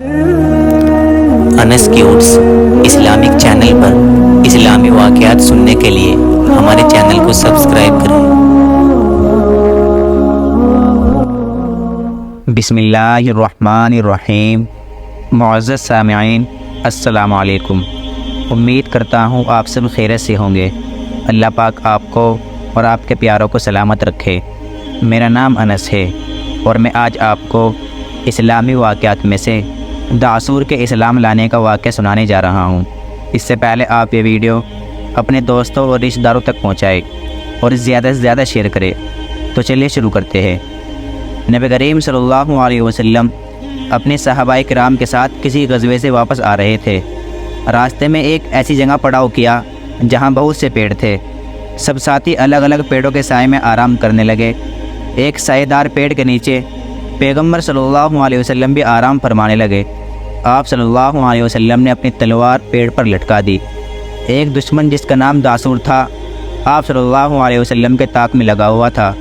انس کیوٹس Islamic channel پر اسلامی واقعات سننے کے لیے ہمارے چینل کو سبسکرائب کریں۔ بسم اللہ الرحمن الرحیم۔ معزز سامعین، السلام علیکم۔ امید کرتا ہوں آپ سب خیریت سے ہوں گے۔ اللہ پاک آپ کو اور آپ کے پیاروں کو سلامت رکھے۔ میرا نام انس ہے اور میں آج آپ کو اسلامی واقعات میں سے دعصور کے اسلام لانے کا واقعہ سنانے جا رہا ہوں۔ اس سے پہلے آپ یہ ویڈیو اپنے دوستوں اور رشتہ داروں تک پہنچائیں اور زیادہ سے زیادہ شیئر کریں۔ تو چلیے شروع کرتے ہیں۔ نبی کریم صلی اللہ علیہ وسلم اپنے صحابہ کرام کے ساتھ کسی غزوے سے واپس آ رہے تھے۔ راستے میں ایک ایسی جگہ پڑاؤ کیا جہاں بہت سے پیڑ تھے۔ سب ساتھی الگ الگ پیڑوں کے سائے میں آرام کرنے لگے۔ ایک سائے دار پیڑ کے نیچے پیغمبر صلی اللہ علیہ وسلم بھی آرام فرمانے لگے۔ آپ صلی اللہ علیہ وسلم نے اپنی تلوار پیڑ پر لٹکا دی۔ ایک دشمن جس کا نام دعصور تھا آپ صلی اللہ علیہ وسلم کے طاق میں لگا ہوا تھا۔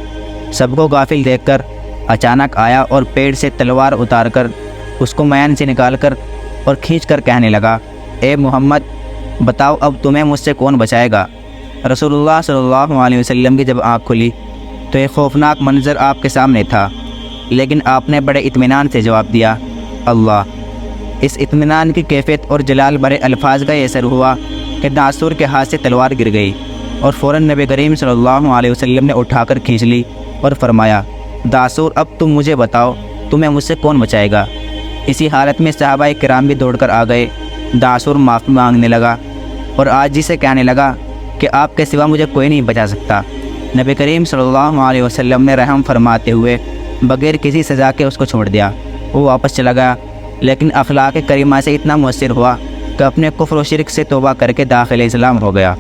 سب کو غافل دیکھ کر اچانک آیا اور پیڑ سے تلوار اتار کر اس کو میان سے نکال کر اور کھینچ کر کہنے لگا، اے محمد بتاؤ اب تمہیں مجھ سے کون بچائے گا؟ رسول اللہ صلی اللہ علیہ وسلم کی جب آنکھ کھلی تو ایک خوفناک منظر آپ کے سامنے تھا، لیکن آپ نے بڑے اطمینان سے جواب دیا، اللہ۔ اس اطمینان کی کیفیت اور جلال بھرے الفاظ کا یہ اثر ہوا کہ دعصور کے ہاتھ سے تلوار گر گئی اور فوراً نبی کریم صلی اللہ علیہ وسلم نے اٹھا کر کھینچ لی اور فرمایا، دعصور اب تم مجھے بتاؤ تمہیں مجھ سے کون بچائے گا؟ اسی حالت میں صحابہ کرام بھی دوڑ کر آ گئے۔ دعصور معافی مانگنے لگا اور عاجزی سے کہنے لگا کہ آپ کے سوا مجھے کوئی نہیں بچا سکتا۔ نبی کریم صلی اللہ علیہ وسلم نے رحم فرماتے ہوئے بغیر کسی سزا کے اس کو چھوڑ دیا۔ وہ واپس چلا گیا، لیکن اخلاق کریمہ سے اتنا مؤثر ہوا کہ اپنے کفر و شرک سے توبہ کر کے داخل اسلام ہو گیا۔